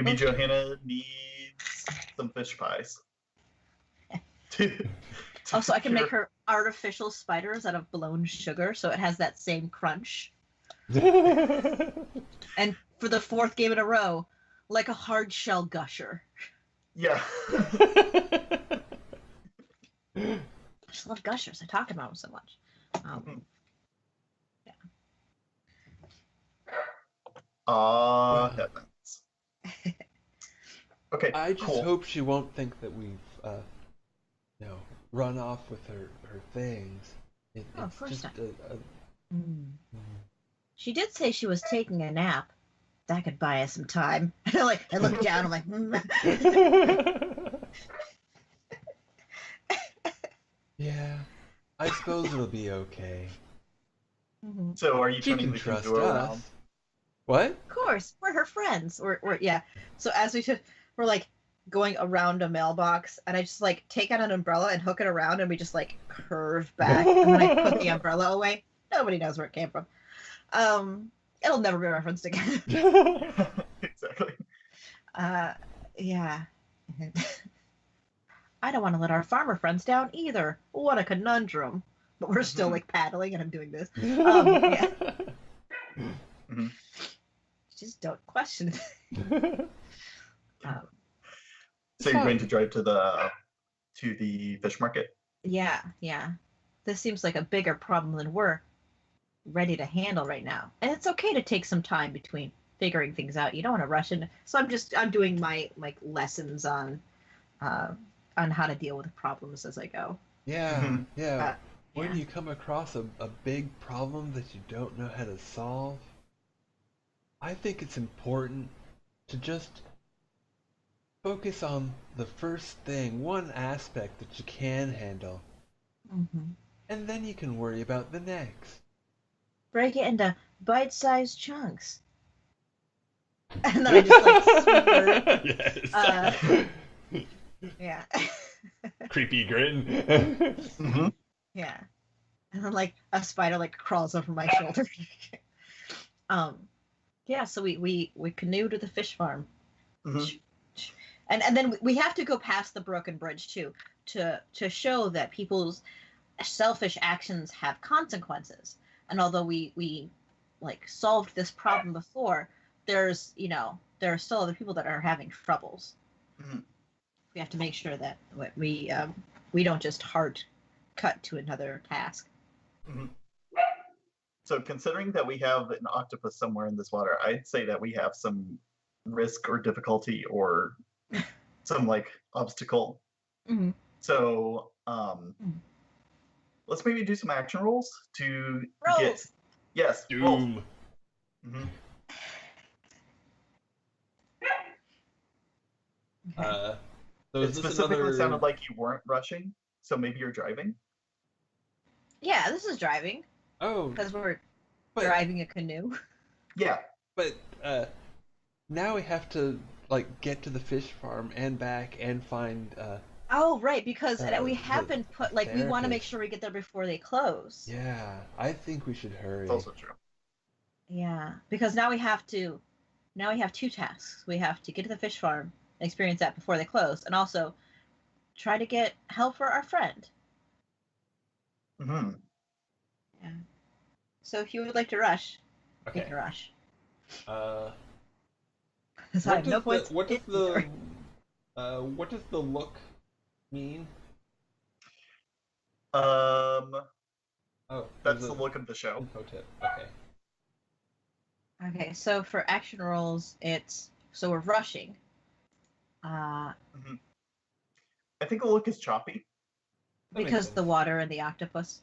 Maybe Johanna needs some fish pies. Also, I can make her artificial spiders out of blown sugar, so it has that same crunch. And for the 4th game in a row, like a hard shell gusher. Yeah. I just love gushers. I talk about them so much. Yeah. Heavens. Okay, I just cool. hope she won't think that we've, run off with her things. Of course just not. She did say she was taking a nap. That could buy us some time. I look down. I'm like, Yeah, I suppose it'll be okay. So, are you She turning can the trust canoe us. around? What? of course, we're her friends. Yeah. So as we're like going around a mailbox, and I just like take out an umbrella and hook it around, and we just like curve back, and then I put the umbrella away. Nobody knows where it came from. It'll never be referenced again. Exactly. Yeah. I don't want to let our farmer friends down either. What a conundrum. But we're still like paddling, and I'm doing this. Yeah. Just don't question it. So you're going to drive to the fish market? Yeah. This seems like a bigger problem than we're ready to handle right now. And it's okay to take some time between figuring things out. You don't want to rush in. So I'm doing my like lessons on how to deal with problems as I go. Yeah. When Yeah. you come across a big problem that you don't know how to solve, I think it's important to just focus on the first thing, one aspect that you can handle, and then you can worry about the next. Break it into bite-sized chunks. And then I just like smirk. Yes. Yeah. Creepy grin. Yeah. And then like a spider like crawls over my shoulder. Yeah, so we canoe to the fish farm. And then we have to go past the broken bridge too to show that people's selfish actions have consequences. And although we like solved this problem before, there are still other people that are having troubles. We have to make sure that we don't just hard cut to another task. So considering that we have an octopus somewhere in this water, I'd say that we have some risk or difficulty or some like obstacle. So let's maybe do some action rolls to get Doom. So it specifically sounded like you weren't rushing, so maybe you're driving. Yeah, this is driving. Oh, because we're driving a canoe. Yeah, but now we have to like get to the fish farm and back and find. Oh right, because we haven't put like we want to make sure we get there before they close. Yeah, I think we should hurry. It's also true. Yeah, because now we have 2 tasks. We have to get to the fish farm and experience that before they close, and also try to get help for our friend. Yeah. So if you would like to rush, you can rush. What does the look mean? That's the look of the show. Info tip. Okay. Okay, so for action rolls, we're rushing. I think the look is choppy. Because the water and the octopus.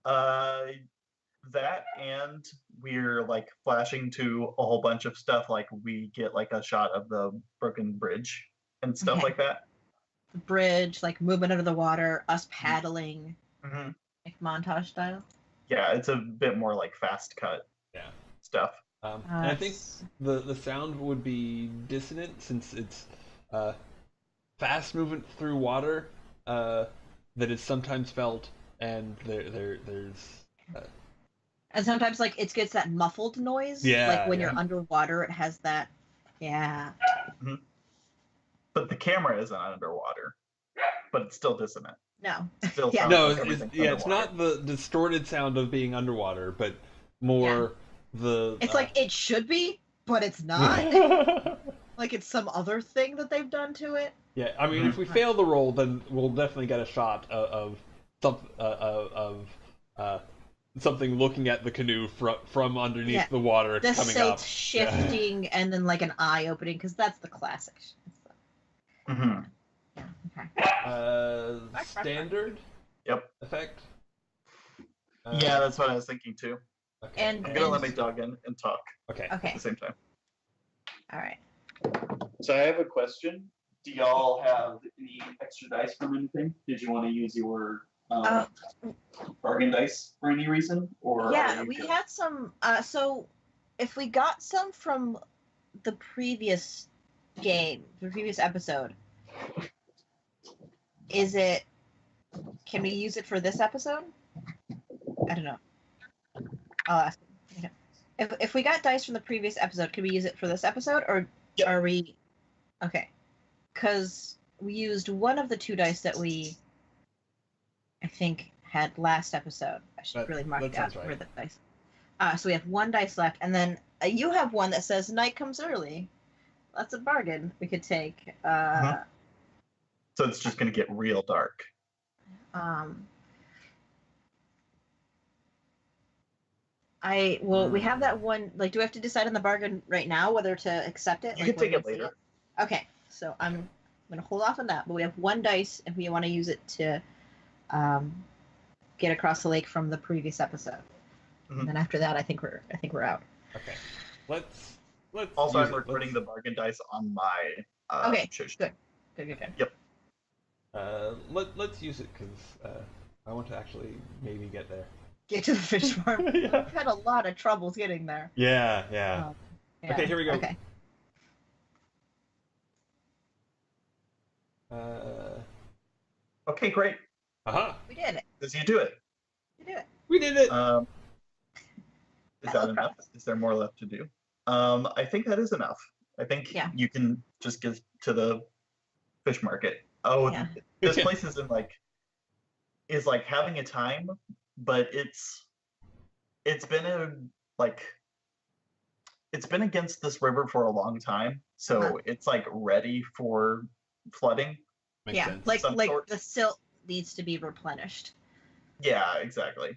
That and we're like flashing to a whole bunch of stuff, like we get like a shot of the broken bridge and stuff like that. The bridge, like movement under the water, us paddling, like montage style. Yeah, it's a bit more like fast cut stuff. And I think the sound would be dissonant since it's fast movement through water that is sometimes felt, and there's and sometimes like it gets that muffled noise. Like when you're underwater, it has that. Yeah, Mm-hmm. But the camera isn't underwater, but it's still dissonant. No. Still Yeah. sounds No, like everything's it's underwater. not the distorted sound of being underwater, but more the. It's like it should be, but it's not. Like it's some other thing that they've done to it. Yeah, I mean, if we fail the roll, then we'll definitely get a shot of something looking at the canoe from underneath the water the coming silt up, shifting, and then like an eye opening, because that's the classic. Mm-hmm. Yeah. Okay. Standard. Yep. Effect. Yeah, that's what I was thinking too. Okay. And I'm gonna let my dog in and talk. Okay. At the same time. All right. So I have a question. Do y'all have any extra dice from anything? Did you want to use your bargain dice for any reason? Or yeah, we had some. So if we got some from the previous game, the previous episode, can we use it for this episode? I don't know. I'll ask. If we got dice from the previous episode, can we use it for this episode, or are we? Okay, because we used one of the 2 dice that we, I think, had last episode. I should really mark out where the dice. So we have 1 dice left, and then you have one that says "Night comes early." That's a bargain we could take. So it's just going to get real dark. We have that one. Like, do we have to decide on the bargain right now whether to accept it? You can take it later. Okay, so I'm gonna hold off on that. But we have 1 dice if we want to use it to get across the lake from the previous episode. Mm-hmm. And then after that, I think we're out. Okay, let's. Also, I'm recording the bargain dice on my. Okay. Show. Good. Yep. Let's use it because I want to actually maybe get there. Get to the fish farm. Yeah. We've had a lot of troubles getting there. Yeah. Yeah. Okay, here we go. Okay. Okay, great. We did it. Does you do it? We did it. Is that enough? Is there more left to do? I think that is enough. I think you can just get to the fish market. Oh, this place is like having a time, but it's been it's been against this river for a long time, so it's like ready for flooding. Makes sense. Like the silt needs to be replenished. Yeah, exactly.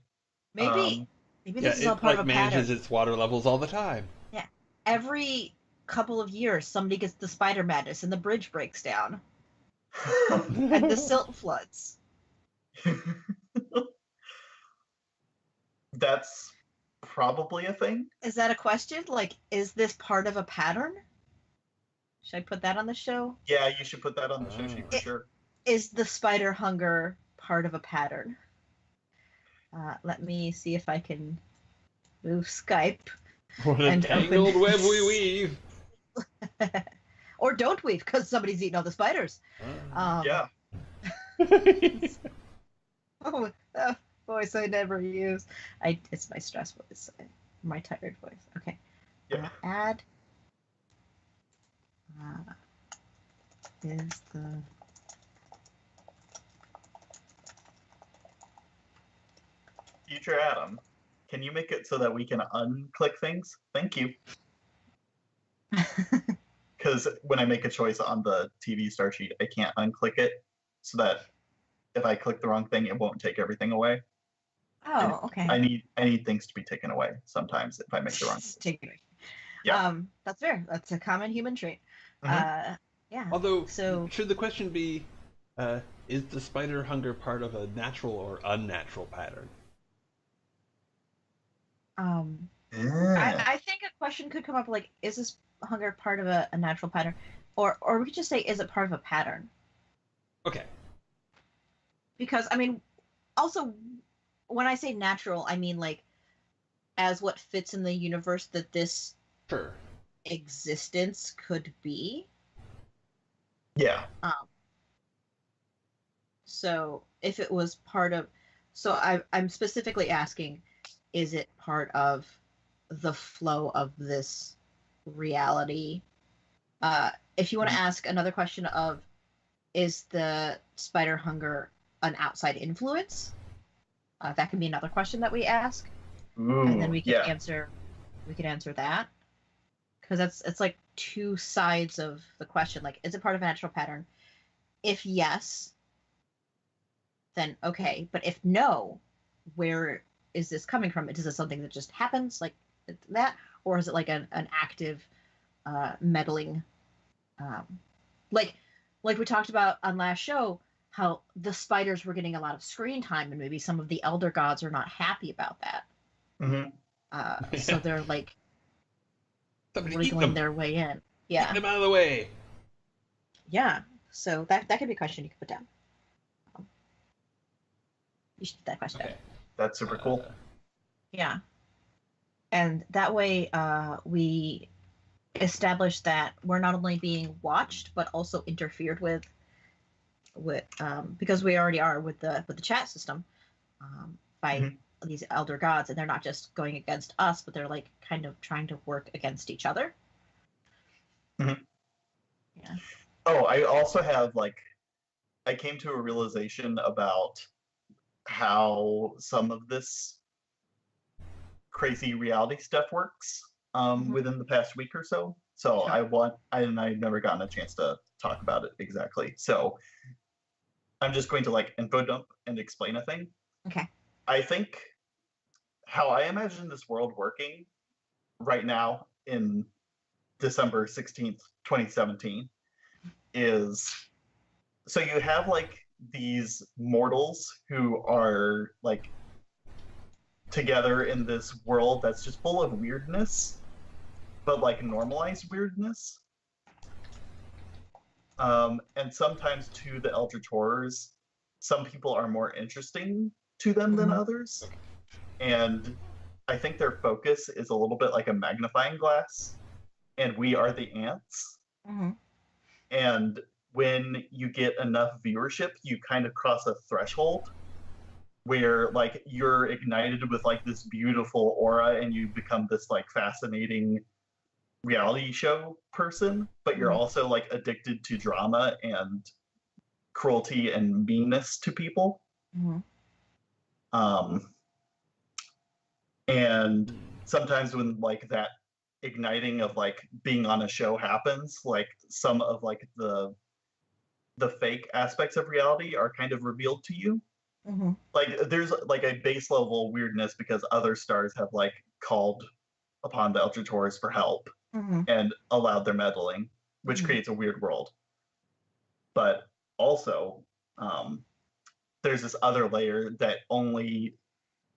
Maybe this is all part of a pattern. It manages its water levels all the time. Yeah. Every couple of years, somebody gets the spider madness and the bridge breaks down. And the silt floods. That's probably a thing. Is that a question? Like, is this part of a pattern? Should I put that on the show? Yeah, you should put that on the show sheet for sure. Is the spider hunger part of a pattern? Let me see if I can move Skype. What a tangled web we weave. Or don't weave, because somebody's eating all the spiders. Yeah. Voice I never use. It's my stress voice, my tired voice. Okay. Yeah. Add is the Future Adam, can you make it so that we can unclick things? Thank you. Because when I make a choice on the TV star sheet, I can't unclick it, so that if I click the wrong thing, it won't take everything away. Oh, okay. I need things to be taken away sometimes if I make the wrong choice. Yeah. That's fair. That's a common human trait. Mm-hmm. Yeah. Although, should the question be, is the spider hunger part of a natural or unnatural pattern? I think a question could come up like, is this hunger part of a natural pattern? Or we could just say, is it part of a pattern? Okay. Because, I mean, also, when I say natural, I mean, like, as what fits in the universe that this existence could be. Yeah. So, if it was part of... So, I'm specifically asking, is it part of the flow of this reality if you want to ask another question of, is the spider hunger an outside influence? That can be another question that we ask. Ooh, and then we could answer that. Because it's like two sides of the question. Like, is it part of a natural pattern? If yes, then okay. But if no, where is this coming from? Is this something that just happens like that? Or is it like an active meddling? Like we talked about on last show, how the spiders were getting a lot of screen time, and maybe some of the elder gods are not happy about that. Mm-hmm. So they're like wriggling their way in. Yeah. Get them out of the way. Yeah. So that could be a question you could put down. You should put that question down. That's super cool. Yeah. And that way we establish that we're not only being watched but also interfered with because we already are with the chat system by these elder gods, and they're not just going against us, but they're like kind of trying to work against each other. Mm-hmm. Yeah. Oh, I also have I came to a realization about how some of this crazy reality stuff works within the past week or so. So sure. I've never gotten a chance to talk about it exactly. So I'm just going to info dump and explain a thing. Okay. I think how I imagine this world working right now in December 16th, 2017 is, so you have these mortals who are together in this world that's just full of weirdness, but normalized weirdness. And sometimes to the Eldritch Horrors, some people are more interesting to them than others. And I think their focus is a little bit like a magnifying glass, and we are the ants. And when you get enough viewership, you kind of cross a threshold where you're ignited with this beautiful aura, and you become this fascinating reality show person, but you're also addicted to drama and cruelty and meanness to people. And sometimes when that igniting of being on a show happens, some of the fake aspects of reality are kind of revealed to you. There's a base level weirdness because other stars have called upon the Eldritch Horrors for help and allowed their meddling, which creates a weird world. But also, there's this other layer that only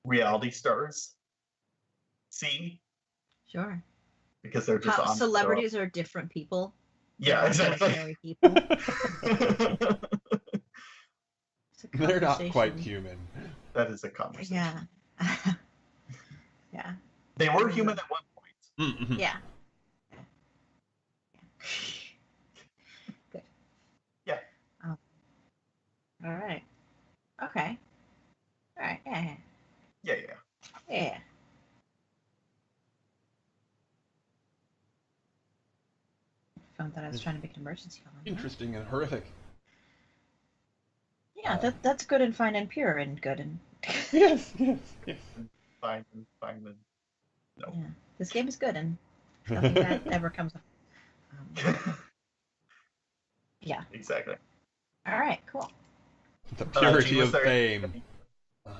reality stars see. Sure. Because they're just on celebrities are different people. Yeah, exactly. People. They're not quite human. That is a conversation. Yeah. Yeah. They were human at one point. Yeah. Good. Yeah. All right. Okay. All right. Yeah. Yeah. Yeah. Found that I was trying to make an emergency call. Interesting and horrific. Yeah, that's good and fine and pure and good and. Yes. Fine and no. Yeah, this game is good and nothing bad ever comes up. Yeah. Exactly. All right. Cool. The purity of fame.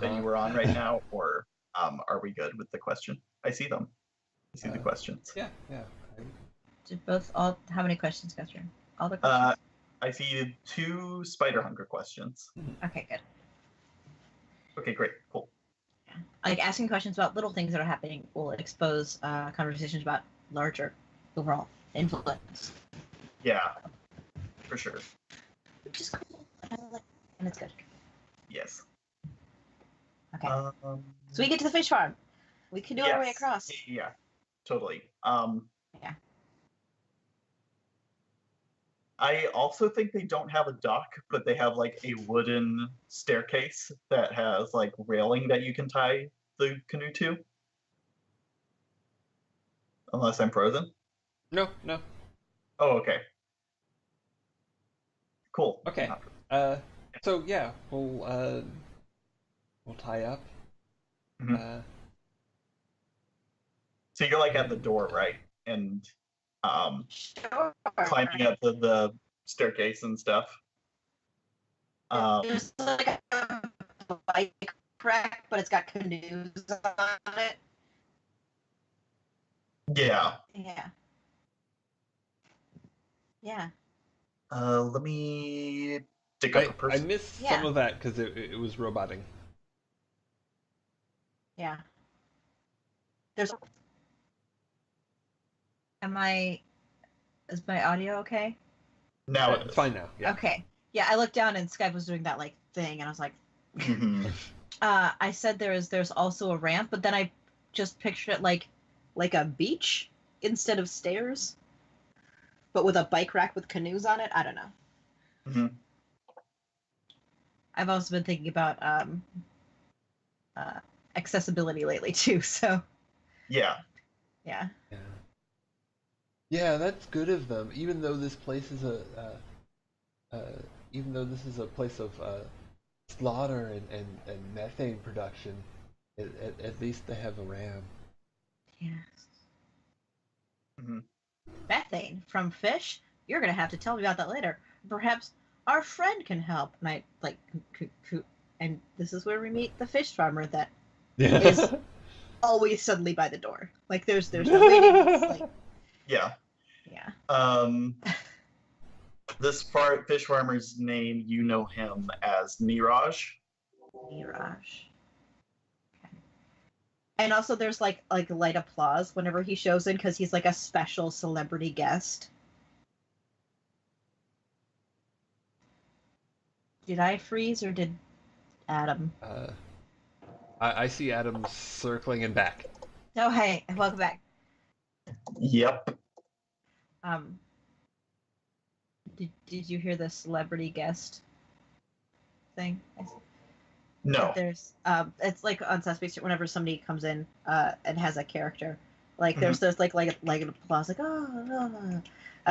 That you were on right now, or are we good with the question? I see them. I see the questions. Yeah. Did how many questions go through? All the questions? I see 2 spider hunger questions. Okay, good. Okay, great. Cool. Yeah. Asking questions about little things that are happening will expose conversations about larger overall influence. Yeah, for sure. Which is cool. And it's good. Yes. Okay. So we get to the fish farm. We can do our way across. Yeah, totally. Yeah. I also think they don't have a dock, but they have a wooden staircase that has railing that you can tie the canoe to. Unless I'm frozen. No. Oh, okay. Cool. Okay. So yeah, we'll tie up. Mm-hmm. So you're like at the door, right? And Sure. climbing up the staircase and stuff. There's like a bike rack, but it's got canoes on it. Yeah. Yeah. Let me dig up a person. I missed some of that because it was roboting. Yeah. Is my audio okay? Now it's fine now. Yeah. Okay. Yeah, I looked down and Skype was doing that like thing, and I was like, mm-hmm. I said there's also a ramp, but then I just pictured it like a beach instead of stairs, but with a bike rack with canoes on it. I don't know. Mm-hmm. I've also been thinking about accessibility lately too. So. Yeah. Yeah, that's good of them. Even though this place is a place of slaughter and methane production, at least they have a ram. Yeah. Mm-hmm. Methane from fish? You're gonna have to tell me about that later. Perhaps our friend can help. And I like, and this is where we meet the fish farmer that is always suddenly by the door. Like there's no waiting. Like, yeah. This fish farmer's name, you know him as Niraj. And also there's like light applause whenever he shows in because he's like a special celebrity guest. Did I freeze or did Adam? I see Adam circling and back. Oh, hey, welcome back. Yep. Did you hear the celebrity guest thing? No. There's it's like on Sesame Street whenever somebody comes in and has a character, like there's like an applause like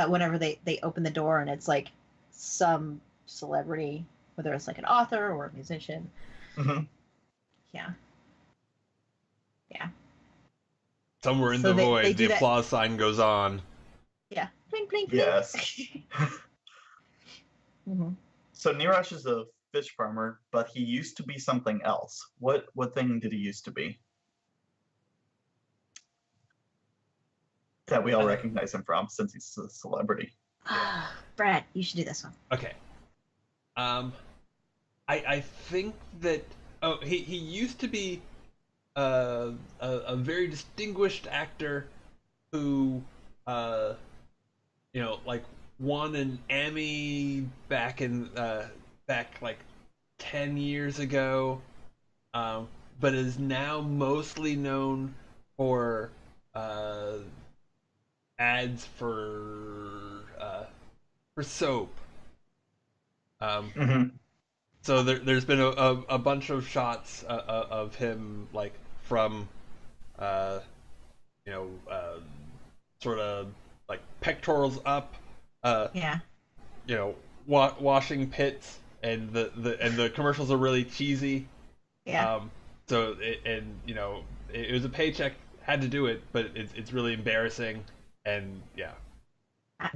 whenever they open the door and it's like some celebrity, whether it's like an author or a musician. Mm-hmm. Yeah. Somewhere in the void, the applause sign goes on. Yeah. Bling, bling, bling. Yes. Mm-hmm. So Niraj is a fish farmer, but he used to be something else. What thing did he used to be? That we all recognize him from, since he's a celebrity. Brad, you should do this one. Okay. I think that he used to be a very distinguished actor who like won an Emmy back like 10 years ago, but is now mostly known for ads for soap. Mm-hmm. So there's been a bunch of shots of him like from sort of like pectorals up, washing pits, and the commercials are really cheesy. So it was a paycheck, had to do it, but it's really embarrassing, and I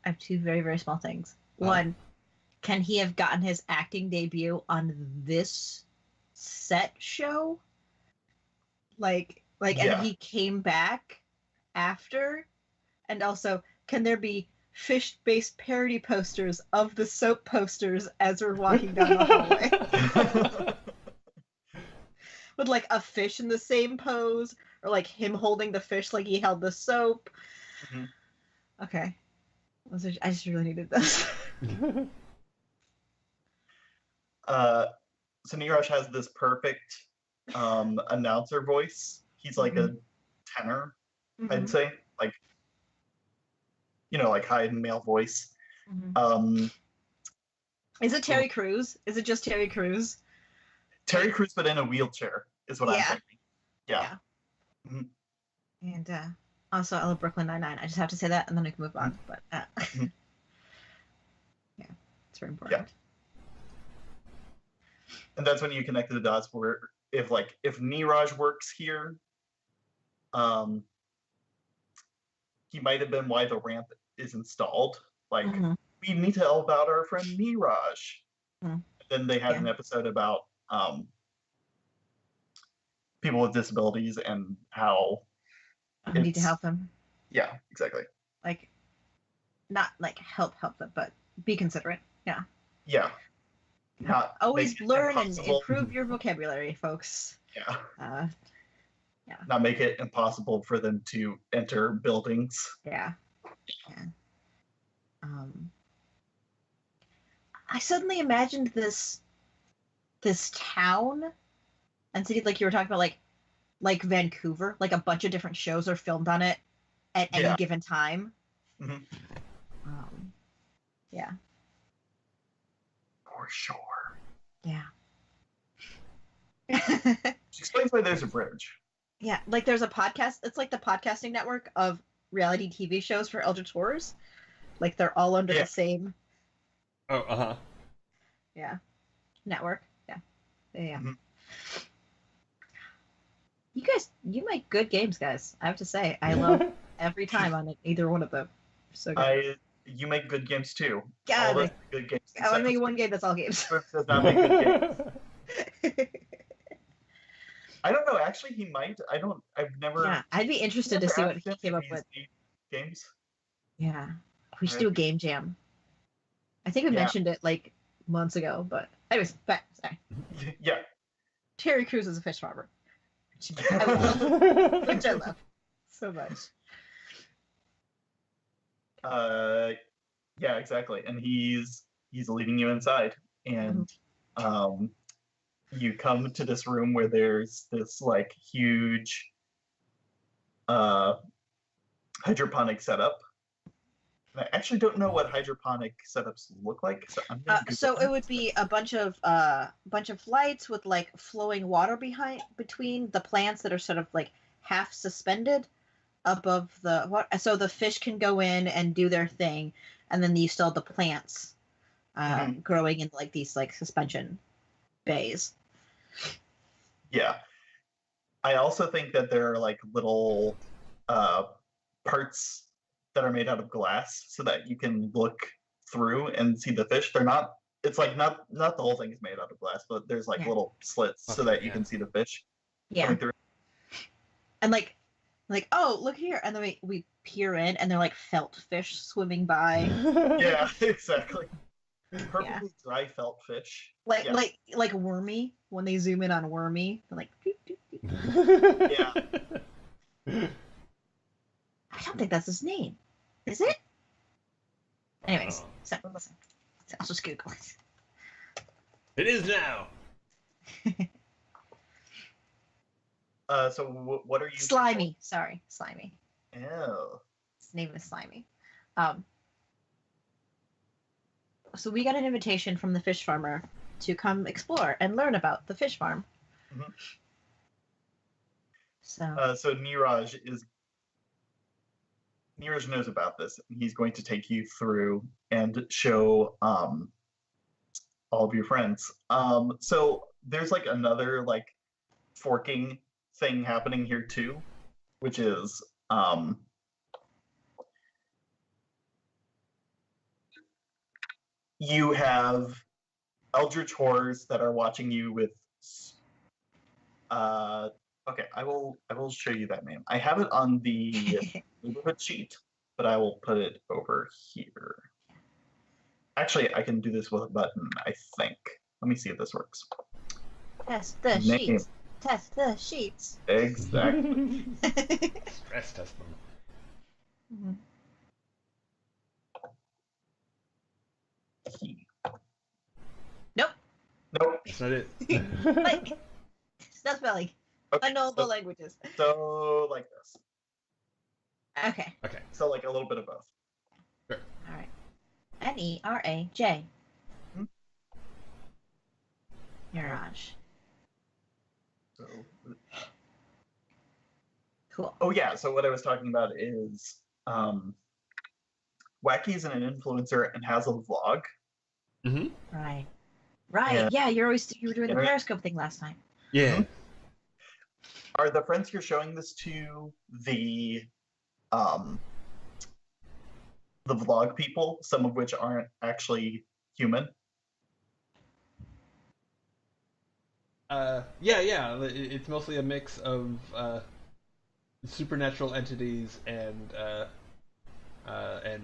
have two very, very small things. One, can he have gotten his acting debut on this set show? And he came back after? And also, can there be fish-based parody posters of the soap posters as we're walking down the hallway? With like a fish in the same pose, or like him holding the fish like he held the soap. Mm-hmm. Okay. I just really needed this. So Niraj has this perfect announcer voice. He's like a tenor, I'd say, like high male voice. Is it Terry Crews? Is it just Terry Crews? Terry Crews, but in a wheelchair, is what I'm thinking. Yeah. Mm-hmm. And also, I love Brooklyn Nine-Nine. I just have to say that, and then I can move on. But very important. Yeah. And that's when you connect the dots where if Niraj works here, he might have been why the ramp is installed. Like, we need to help out our friend Niraj. Then they had an episode about people with disabilities and how we need to help them. Yeah, exactly. Like, not like help them, but be considerate. Yeah. Yeah. Not always learn and improve your vocabulary, folks. Yeah. Yeah. Not make it impossible for them to enter buildings. Yeah. Yeah. I suddenly imagined this town and city, like you were talking about, like Vancouver, like a bunch of different shows are filmed on it at any given time. Yeah. For sure. Yeah. She explains why there's a bridge. Yeah, like there's a podcast. It's like the podcasting network of reality TV shows for Eldritch Horrors. Like they're all under the same. Oh, Yeah. Network. Yeah. Yeah. You make good games, guys. I have to say, I love every time on either one of them. So good. You make good games too. God, all good games. I want to make one game that's all games. Does not make good games. I don't know. Actually, he might. I've never. Yeah, I'd be interested to see what he came up with. Games. Yeah, we should do a game jam. I think we mentioned it like months ago, but anyways, sorry. Yeah. Terry Crews is a fish farmer, which I love so much. Yeah, exactly. And he's leading you inside, and you come to this room where there's this like huge hydroponic setup. I actually don't know what hydroponic setups look like. So it would be a bunch of lights with like flowing water between the plants that are sort of like half suspended above the water. So the fish can go in and do their thing, and then you still have the plants growing in like these like suspension bays. Yeah. I also think that there are like little parts that are made out of glass so that you can look through and see the fish. They're not, it's like not the whole thing is made out of glass, but there's like little slits so that you can see the fish. Yeah. And like, oh, look here. And then we peer in and they're like felt fish swimming by. Yeah, exactly. Perfectly dry felt fish. Like Wormy, when they zoom in on Wormy, they're like doop, doop, doop. Yeah. I don't think that's his name. Is it? Anyways, so I'll just Google it. It is now. So what are you? Slimy. Sorry, Slimy. Oh. His name is Slimy. So we got an invitation from the fish farmer to come explore and learn about the fish farm. So Niraj knows about this, and he's going to take you through and show all of your friends. So there's like another like forking thing happening here too, which is you have Eldritch Horrors that are watching you with okay, I will show you that name. I have it on the neighborhood sheet, but I will put it over here. Actually, I can do this with a button, I think. Let me see if this works. Test the sheets. Test the sheets. Exactly. Stress test them. Nope. That's not it. Like, stop spelling. Okay, I know the languages. So like this. Okay. So like a little bit of both. Sure. All right. Neraj. Niraj. So. Cool. Oh yeah. So what I was talking about is, Wacky's an influencer and has a vlog, Mm-hmm. Right. Right. Yeah, you were doing the Periscope thing last night. Yeah. Mm-hmm. Are the friends you're showing this to the vlog people, some of which aren't actually human? Yeah. It's mostly a mix of supernatural entities and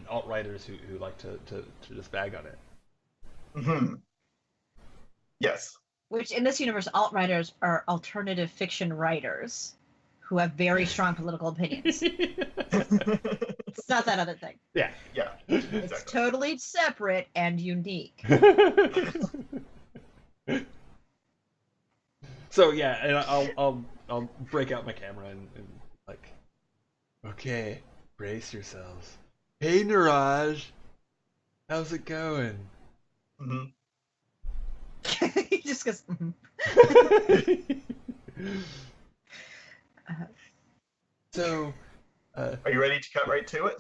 alt-writers who like to just bag on it. Mm-hmm. Yes. Which, in this universe, alt-writers are alternative fiction writers who have very strong political opinions. It's not that other thing. Yeah. Yeah. Exactly. It's totally separate and unique. So yeah, and I'll break out my camera and like, okay, brace yourselves. Hey, Niraj, how's it going? Mm-hmm. He just goes. Mm-hmm. So, are you ready to cut right to it?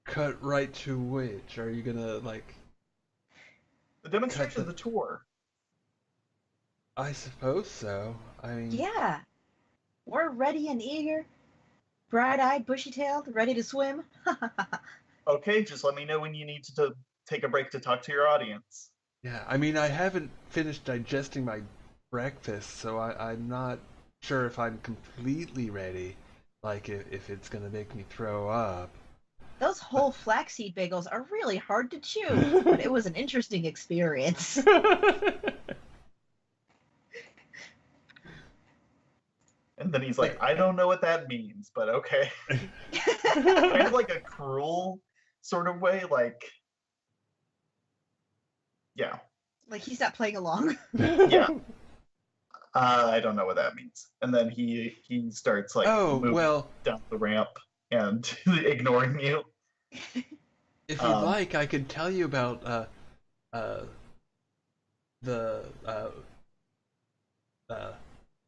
Cut right to which? Are you gonna like? The demonstration of the tour. I suppose so. I mean. Yeah, we're ready and eager, bright-eyed, bushy-tailed, ready to swim. Okay, just let me know when you need to take a break to talk to your audience. Yeah, I mean, I haven't finished digesting my breakfast, so I'm not sure if I'm completely ready. Like, if it's gonna make me throw up. Those whole flaxseed bagels are really hard to chew, but it was an interesting experience. And then he's like, I don't know what that means, but okay. Kind of like a cruel sort of way, like, yeah. Like he's not playing along. Yeah. I don't know what that means. And then he starts like moving down the ramp and ignoring you. If you'd like, I could tell you about the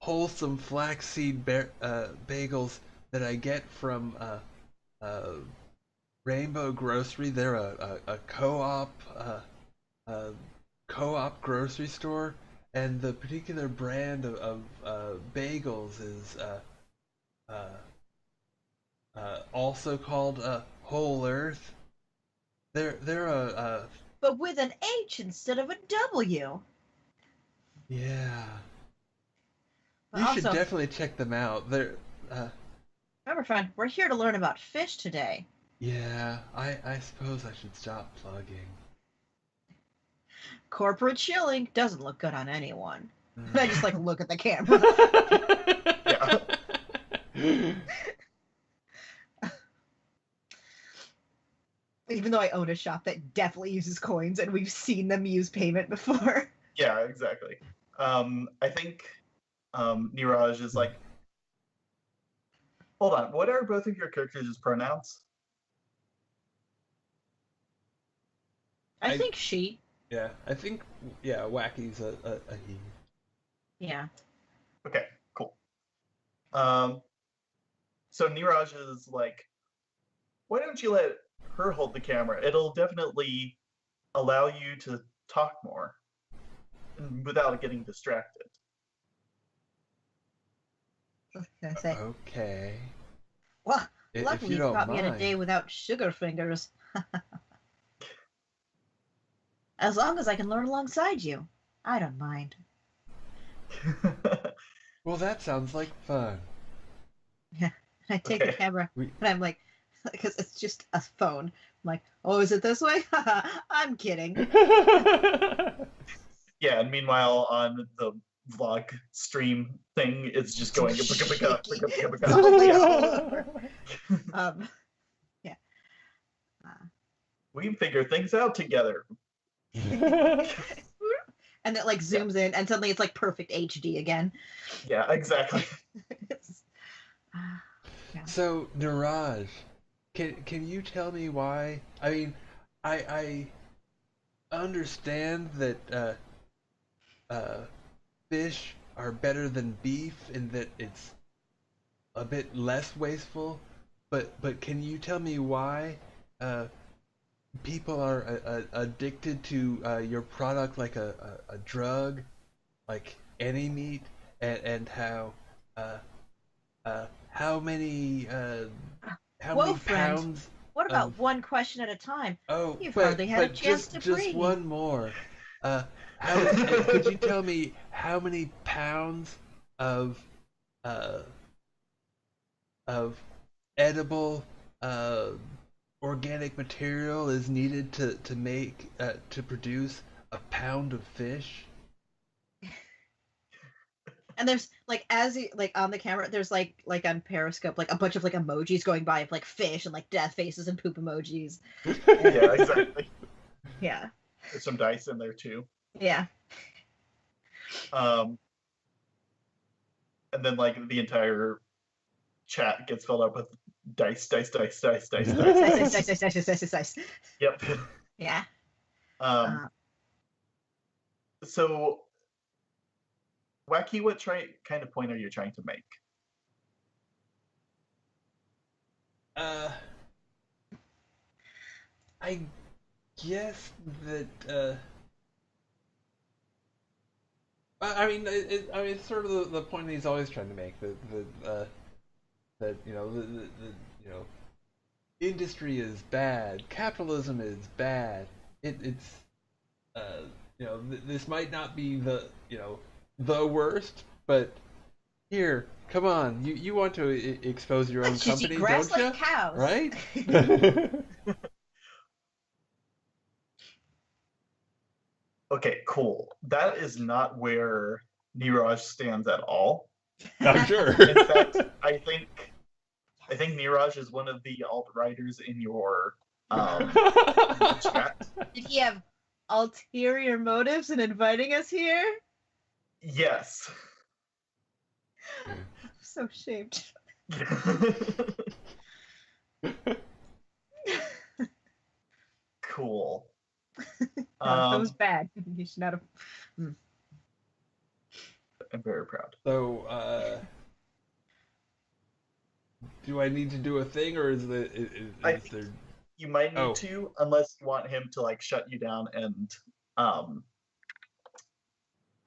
wholesome flaxseed bagels that I get from Rainbow Grocery. They're a co-op grocery store, and the particular brand of bagels is also called Whole Earth. They're a but with an H instead of a W. Yeah. But you also, should definitely check them out. They're remember, friend, we're here to learn about fish today. Yeah, I suppose I should stop plugging. Corporate shilling doesn't look good on anyone. I just like look at the camera. Yeah. Even though I own a shop that definitely uses coins, and we've seen them use payment before. Yeah, exactly. I think Niraj is like, hold on, what are both of your characters' pronouns? I think she. Yeah, I think, Wacky's a he. Yeah. Okay, cool. So Niraj is like, why don't you let her hold the camera? It'll definitely allow you to talk more without getting distracted. Okay. Well, luckily you caught me on a day without sugar fingers. As long as I can learn alongside you, I don't mind. Well, that sounds like fun. Yeah, I take the camera, and I'm like, because it's just a phone. I'm like, oh, is it this way? I'm kidding. Yeah, and meanwhile on the vlog stream thing, it's just going. Yeah. We can figure things out together. And it like zooms in, and suddenly it's like perfect HD again. Yeah, exactly. Yeah. So, Niraj, can you tell me why? I mean, I understand that fish are better than beef in that it's a bit less wasteful, but can you tell me why people are addicted to your product like a drug, like any meat, and how how many friend. pounds? What about one question at a time? Oh, You've hardly had a chance to breathe. Just one more. Could you tell me how many pounds of edible organic material is needed to make to produce a pound of fish? And there's like on the camera, there's like on Periscope, like a bunch of like emojis going by of like fish and like death faces and poop emojis. Yeah, exactly. Yeah. There's some dice in there too. Yeah. And then like the entire chat gets filled up with dice. Yep. Yeah. So, Wacky, what kind of point are you trying to make? I guess that. I mean, it's sort of the point that he's always trying to make. That the industry is bad, capitalism is bad. It's this might not be the worst, but here, come on, you want to expose your own company, grass don't you? Like cows. Right? Okay, cool. That is not where Niraj stands at all. I'm sure. In fact, I think Niraj is one of the alt-writers in your chat. Did he have ulterior motives in inviting us here? Yes. I'm so ashamed. Cool. That was bad. You should not have. I'm very proud. So, do I need to do a thing, or is there? You might need to, unless you want him to like shut you down and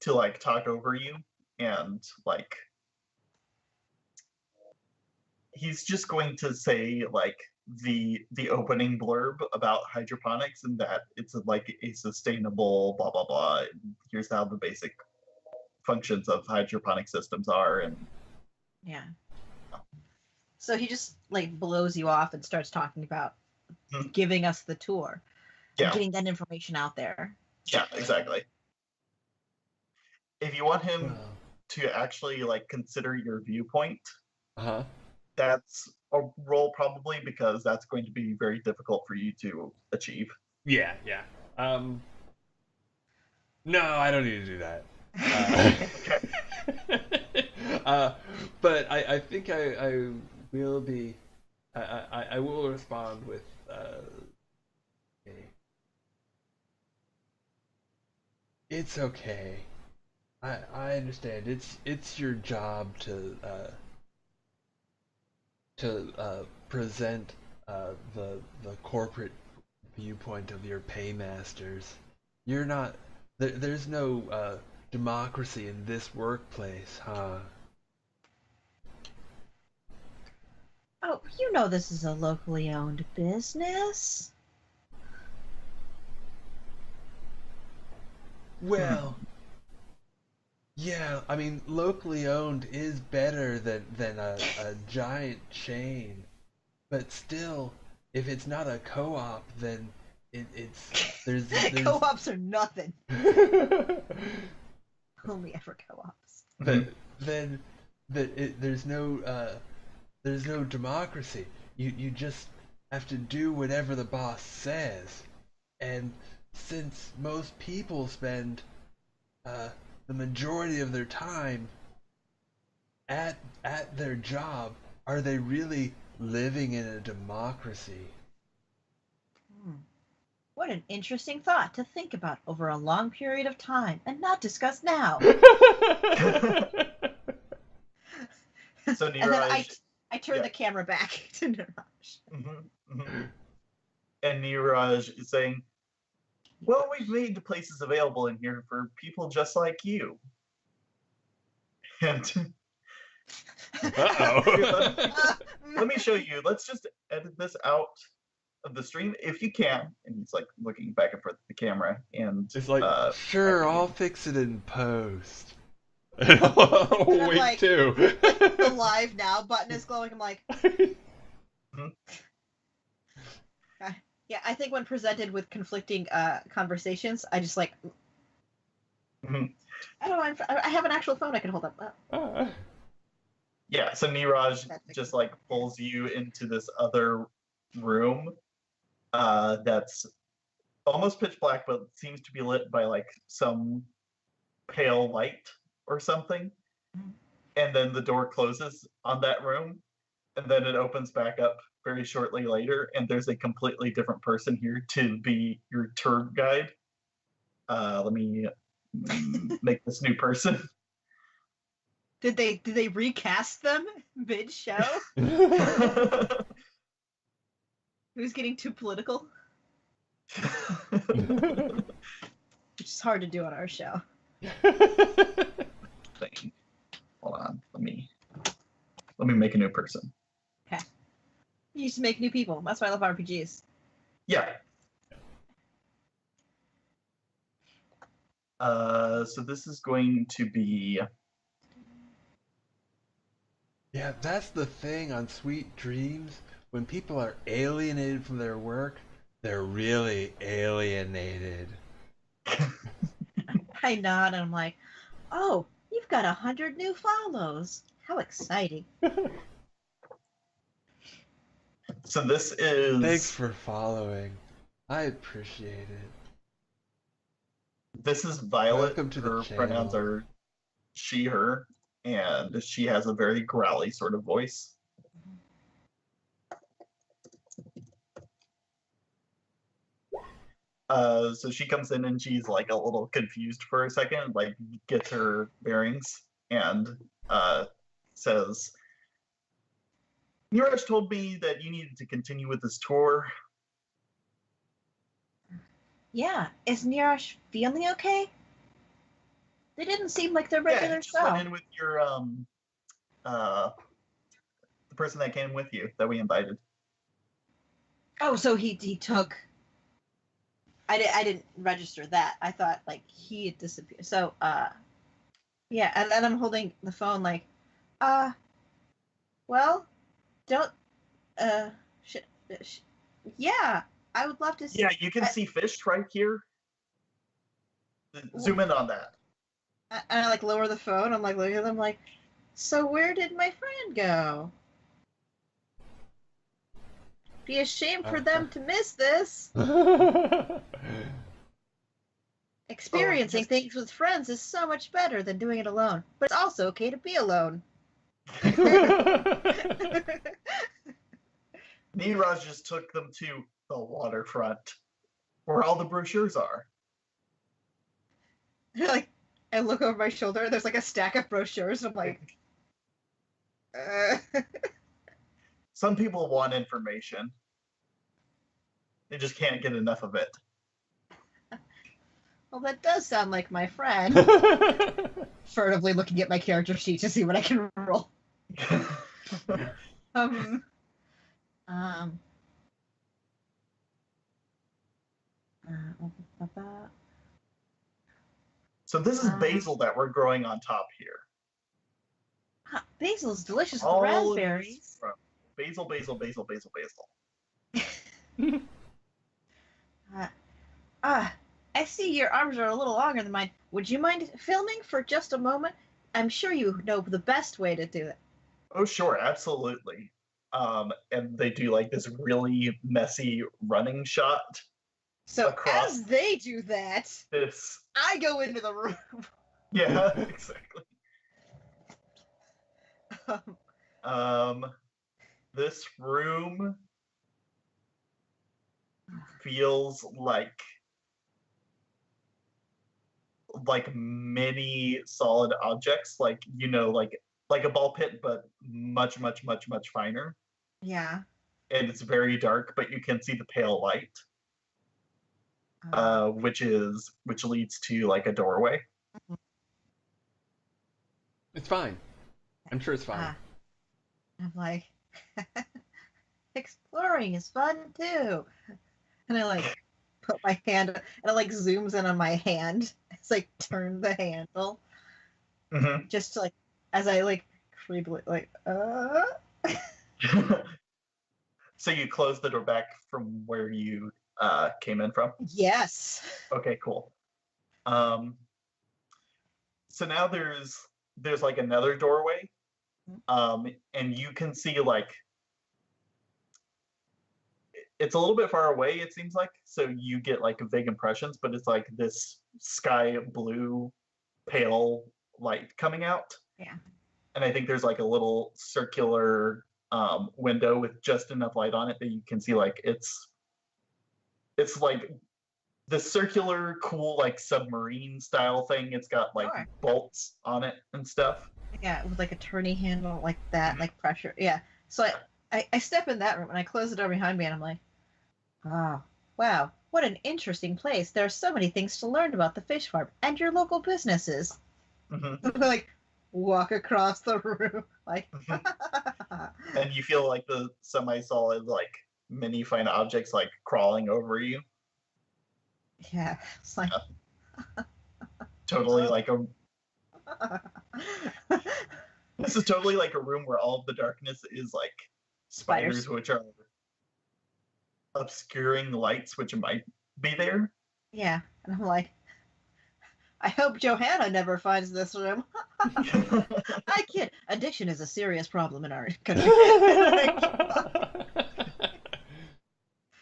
to like talk over you, and like he's just going to say like the opening blurb about hydroponics and that it's like a sustainable blah blah blah. And here's how the basic functions of hydroponic systems are, and yeah. So he just like blows you off and starts talking about giving us the tour, and getting that information out there. Yeah, exactly. If you want him to actually like consider your viewpoint, that's a roll probably, because that's going to be very difficult for you to achieve. Yeah. No, I don't need to do that. But I think I will be. I will respond with. It's okay. I understand. It's your job to present the corporate viewpoint of your paymasters. You're not. There's no democracy in this workplace, huh? Oh, you know this is a locally owned business. Well, yeah, I mean, locally owned is better than a giant chain, but still, if it's not a co-op, then there's co-ops are nothing. Only ever co-ops. Then there's no democracy. You just have to do whatever the boss says, and since most people spend the majority of their time at their job, are they really living in a democracy? What an interesting thought to think about over a long period of time and not discuss now. So Niraj, and then I turn the camera back to Niraj. And Niraj is saying, well, we've made places available in here for people just like you. And let me show you. Let's just edit this out of the stream if you can. And he's like looking back and forth at the camera, and it's like, sure, I'll fix it in post. Wait like, too. The live now button is glowing. I'm like, yeah. I think when presented with conflicting conversations, I just like, I don't know. I have an actual phone I can hold up. Yeah, so Niraj just like pulls you into this other room that's almost pitch black, but seems to be lit by like some pale light or something. And then the door closes on that room, and then it opens back up very shortly later, and there's a completely different person here to be your tour guide. Let me make this new person. Did they recast them mid-show? Who's getting too political? Which is hard to do on our show. Hold on, let me make a new person. Okay. You used to make new people. That's why I love RPGs. Yeah. So this is going to be. Yeah, that's the thing on Sweet Dreams. When people are alienated from their work, they're really alienated. I nod and I'm like, oh, you've got 100 new follows. How exciting. So this is... Thanks for following. I appreciate it. This is Violet. Welcome to her the channel. Pronouns are she, her, and she has a very growly sort of voice. So she comes in and she's like a little confused for a second, like gets her bearings, and says, Niraj told me that you needed to continue with this tour. Yeah, is Niraj feeling okay? They didn't seem like their regular just went in with your the person that came with you that we invited. Oh, so he took. I didn't register that. I thought like he had disappeared. So yeah, and then I'm holding the phone like, well, don't yeah, I would love to see. Yeah, you can see fish right here. Zoom in on that. And I like lower the phone. I'm like looking at them like, so where did my friend go? Be a shame for them to miss this. Experiencing things with friends is so much better than doing it alone. But it's also okay to be alone. Niraj just took them to the waterfront, where all the brochures are. Like, I look over my shoulder, there's like a stack of brochures, and I'm like, Some people want information. They just can't get enough of it. Well, that does sound like my friend. Furtively looking at my character sheet to see what I can roll. So this is basil that we're growing on top here. Basil's delicious with raspberries. Basil. I see your arms are a little longer than mine. Would you mind filming for just a moment? I'm sure you know the best way to do it. Oh, sure, absolutely. And they do like this really messy running shot. So as they do that, I go into the room. Yeah, exactly. This room feels like many solid objects, like a ball pit, but much finer. Yeah. and it's very dark, but you can see the pale light, which leads to like a doorway. It's fine. I'm sure it's fine. I'm like, exploring is fun too. And I like put my hand, and it like zooms in on my hand. It's like turn the handle, just to, like, as I like creepily like. So you close the door back from where you came in from? Yes. Okay, cool. So now there's like another doorway, and you can see like it's a little bit far away, it seems like, so you get like vague impressions, but it's like this sky blue pale light coming out. Yeah. And I think there's like a little circular window with just enough light on it that you can see like it's like the circular cool like submarine style thing. It's got like bolts on it and stuff. Yeah, with like a turny handle like that, like pressure. Yeah. So I step in that room and I close the door behind me and I'm like, oh, wow, what an interesting place. There are so many things to learn about the fish farm and your local businesses. Like walk across the room like and you feel like the semi-solid like mini fine objects like crawling over you. Yeah, it's like totally like a this is totally like a room where all of the darkness is like spiders which are obscuring lights which might be there. Yeah, and I'm like, I hope Johanna never finds this room. I kid. Addiction is a serious problem in our country.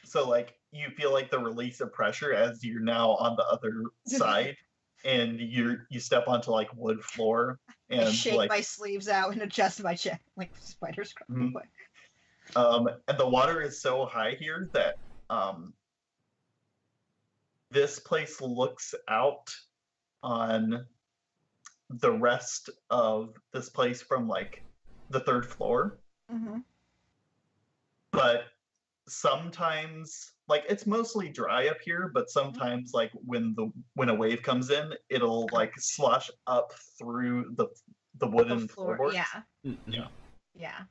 So, like, you feel like the release of pressure as you're now on the other side, and you step onto like wood floor, and I shake like, my sleeves out and adjust my chest, like spiders crawling away. And the water is so high here that this place looks out on the rest of this place from like the third floor. But sometimes, like, it's mostly dry up here, but sometimes like when a wave comes in, it'll like slosh up through the wooden floorboards. Yeah.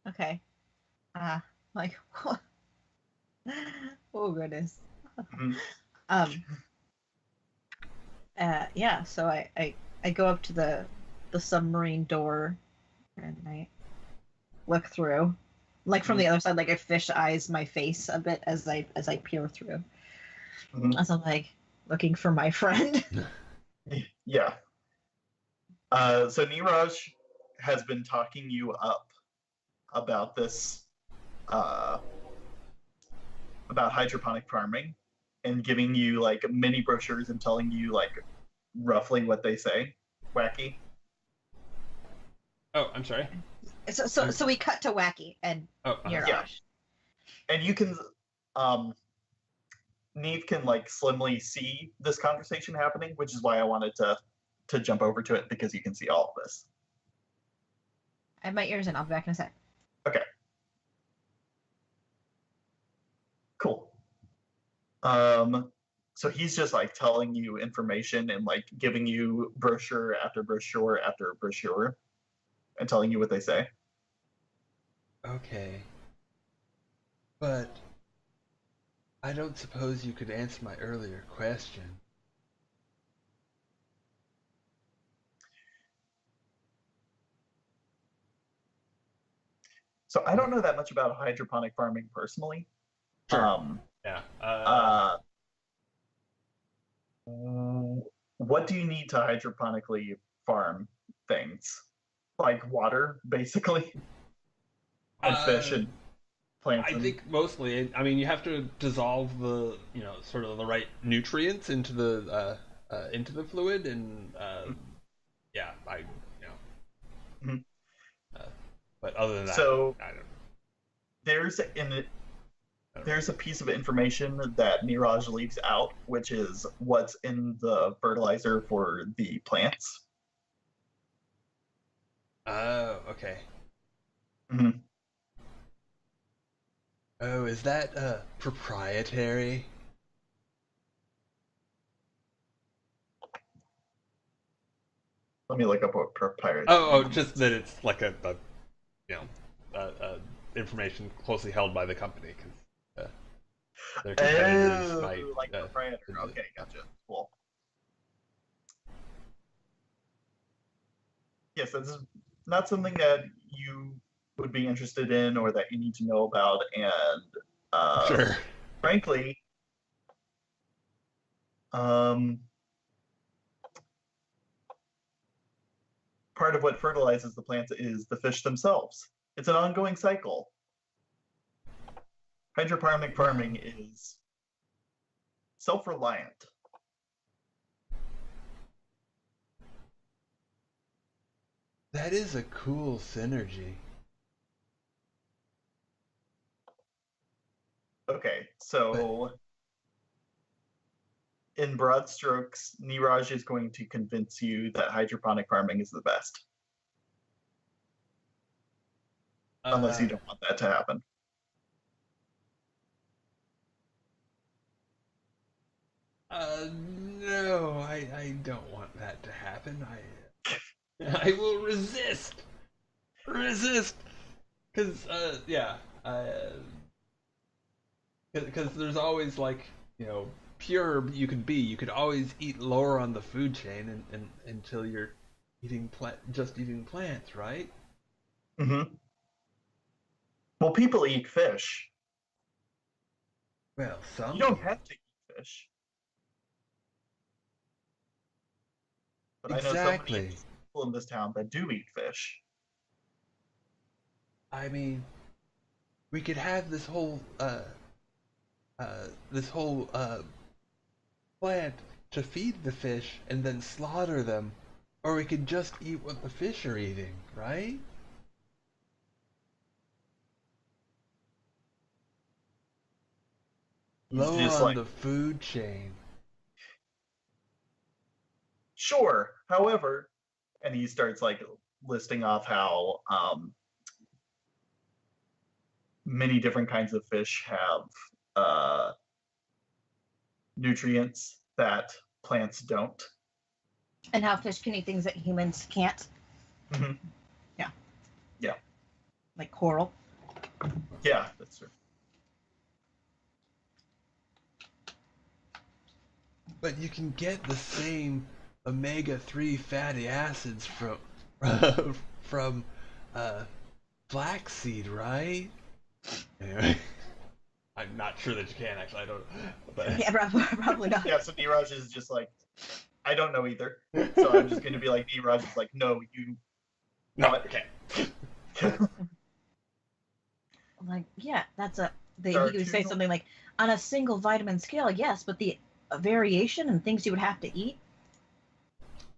Okay. Like what? Oh goodness. Yeah, so I go up to the submarine door and I look through. Like from the other side, like I fish eyes my face a bit as I peer through. As I'm like looking for my friend. Yeah. So Niraj has been talking you up about this, about hydroponic farming, and giving you like mini brochures and telling you like roughly what they say. Wacky. Oh, I'm sorry. So we cut to Wacky and Niraj. Yeah. And you can, Neve can like slimly see this conversation happening, which is why I wanted to jump over to it, because you can see all of this. I have my ears in. I'll be back in a sec. Okay. Cool. So he's just like telling you information and like giving you brochure after brochure after brochure and telling you what they say. Okay. But I don't suppose you could answer my earlier question. So I don't know that much about hydroponic farming personally. Sure. What do you need to hydroponically farm things? Like water, basically? And fish and plants? I think mostly, I mean, you have to dissolve the, sort of the right nutrients into the fluid, and but other than that, so I don't know. There's a piece of information that Niraj leaves out, which is what's in the fertilizer for the plants. Oh, okay. Oh, is that proprietary? Let me look up what proprietary. Oh, just that it's like a you know, information closely held by the company because their competitors might. Like proprietary. Okay, gotcha. Cool. Yes, that's not something that you would be interested in or that you need to know about, and Sure. frankly, part of what fertilizes the plants is the fish themselves. It's an ongoing cycle. Hydroponic farming is self-reliant. That is a cool synergy. Okay, so in broad strokes, Niraj is going to convince you that hydroponic farming is the best. Unless you don't want that to happen. No, I don't want that to happen. I will resist. Resist. Because, yeah. Because there's always, like, you know, pure you could be. You could always eat lower on the food chain and until you're just eating plants, right? Mm-hmm. Well, people eat fish. Well, some You don't have to eat fish. But exactly. I know so many people in this town that do eat fish. I mean, we could have this whole plant to feed the fish and then slaughter them, or we could just eat what the fish are eating, right? Lower on the food chain. Sure. However, and he starts like listing off how many different kinds of fish have nutrients that plants don't. And how fish can eat things that humans can't. Mm-hmm. Yeah. Yeah. Like coral. Yeah, that's true. But you can get the same omega-3 fatty acids from flaxseed, right? Anyway, I'm not sure that you can actually. I don't know. But... Yeah, probably not. Yeah, so Niraj is just like, I don't know either. So I'm just going to be like, Niraj is like, no, you. No, okay. Like, yeah, that's he would say something like, on a single vitamin scale, yes, but the variation and things you would have to eat,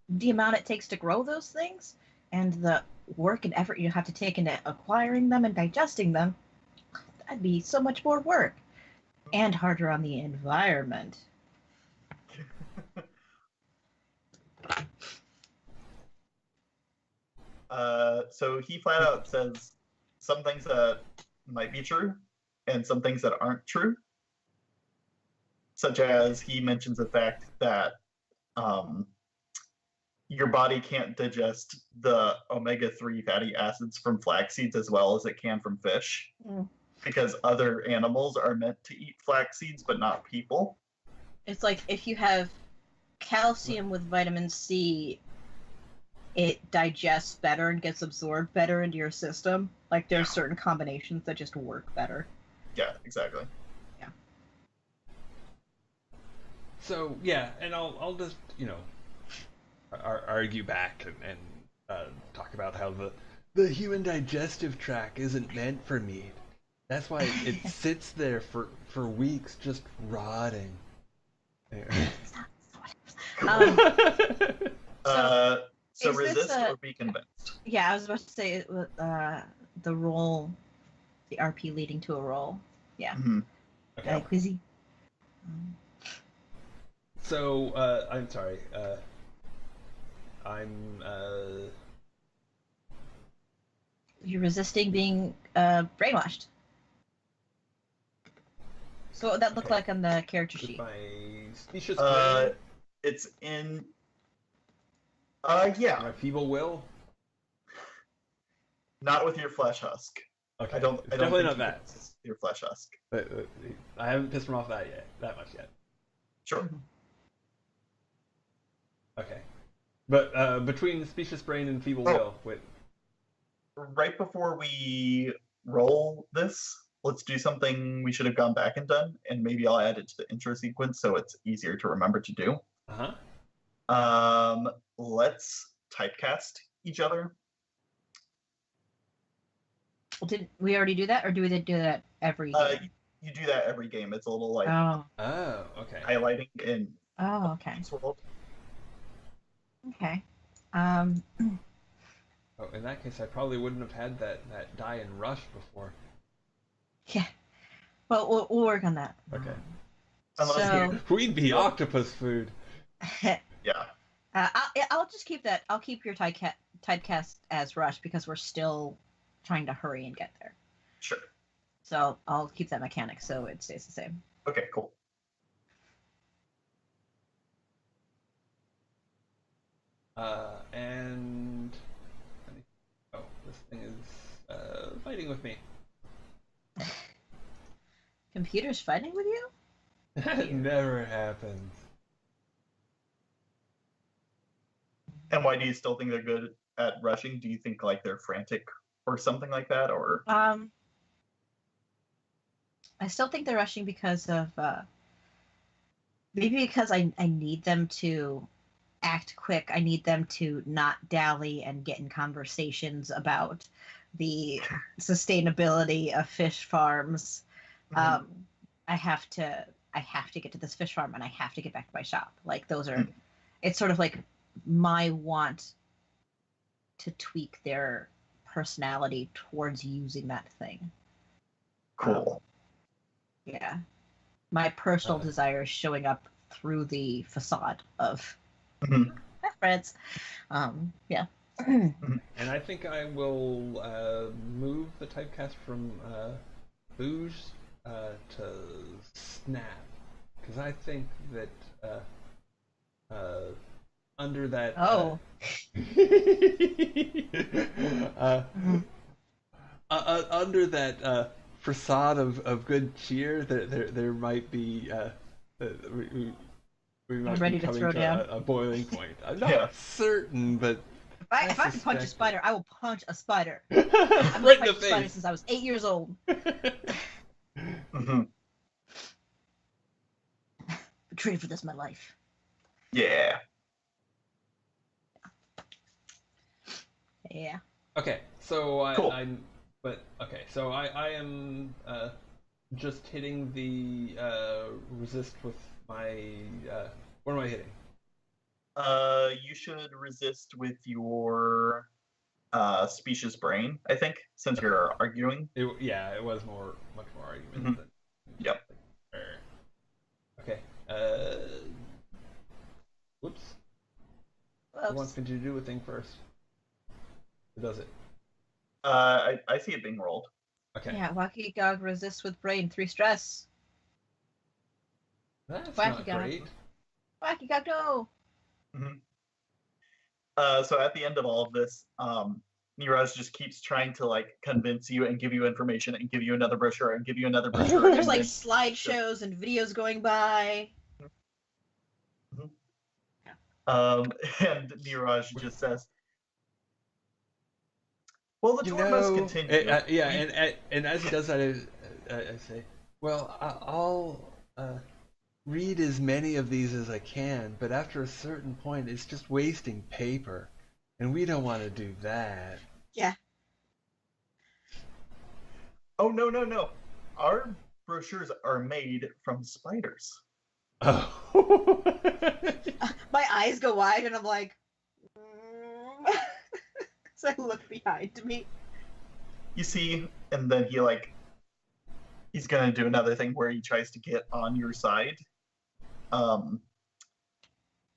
the amount it takes to grow those things, and the work and effort you have to take into acquiring them and digesting them, that'd be so much more work and harder on the environment. So he flat out says some things that might be true and some things that aren't true, such as he mentions the fact that your body can't digest the omega-3 fatty acids from flax seeds as well as it can from fish, because other animals are meant to eat flax seeds but not people. It's like if you have calcium with vitamin C, it digests better and gets absorbed better into your system. Like there's certain combinations that just work better. Yeah, exactly. Yeah. So yeah, and I'll just argue back and talk about how the human digestive tract isn't meant for meat. That's why it sits there for weeks just rotting. Anyway. So resist or be convinced. Yeah, I was about to say the roll, the RP leading to a roll. Yeah. Mm-hmm. Okay. Quizzy. So I'm sorry. You're resisting being brainwashed. So what would that look like on the character sheet? My specious brain? It's in. Yeah. My feeble will? Not with your flesh husk. Okay. I don't definitely think not that. Your flesh husk. But, I haven't pissed him off that much yet. Sure. Okay. But between specious brain and feeble will, wait. Right before we roll this, let's do something we should have gone back and done, and maybe I'll add it to the intro sequence so it's easier to remember to do. Let's typecast each other. Did we already do that, or do we do that every game? You do that every game. It's a little like okay. Highlighting in okay. World. Okay. Oh, in that case, I probably wouldn't have had that die and rush before. Yeah. Well, we'll work on that. Okay. We'd be octopus food. Yeah. I'll just keep that. I'll keep your typecast as rush because we're still trying to hurry and get there. Sure. So I'll keep that mechanic so it stays the same. Okay, cool. And this thing is fighting with me. Computer's fighting with you? That never happens. And why do you still think they're good at rushing? Do you think like they're frantic or something like that, or? I still think they're rushing because of maybe because I need them to act quick. I need them to not dally and get in conversations about the sustainability of fish farms. Mm-hmm. I have to get to this fish farm and I have to get back to my shop. Like those are, it's sort of like my want to tweak their personality towards using that thing. Cool. Yeah. My personal desire is showing up through the facade of friends. Yeah. And I think I will move the typecast from Booge to Snap, because I think that under that under that facade of good cheer, there might be we might ready be coming to throw down a boiling point. I'm not certain, but if I can punch a spider, I will punch a spider. I've right in the face. Spider since I was 8 years old. Traded for this my life. Yeah. Yeah. Okay, so cool. So I am just hitting the resist with my what am I hitting? You should resist with your specious brain, I think, since you're arguing. It was much more argument than. Yep. Okay. Whoops. Who wants me to do a thing first? Who does it? I see it being rolled. Okay. Yeah, Wacky Gog resists with brain 3 stress. That's Wacky not great. Wacky Gog, no. So at the end of all of this, Niraj just keeps trying to like convince you and give you information and give you another brochure and give you another brochure. There's like slideshows and videos going by. And Niraj just says, "Well, the tour must continue." And as he does that, I say, "Well, I'll read as many of these as I can, but after a certain point, it's just wasting paper, and we don't want to do that." Yeah. Oh, no. Our brochures are made from spiders. Oh. My eyes go wide, and I'm like... So I look behind me. You see, and then he's gonna do another thing where he tries to get on your side. And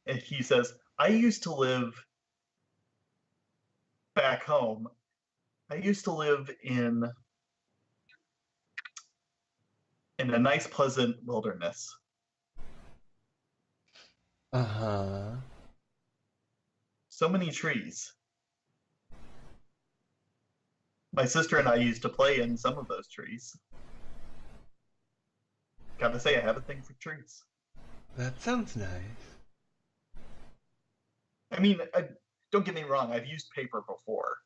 he says, "I used to live back home. I used to live in in a nice, pleasant wilderness. Uh-huh. So many trees. My sister and I used to play in some of those trees. Gotta say, I have a thing for trees. That sounds nice. I mean, don't get me wrong, I've used paper before,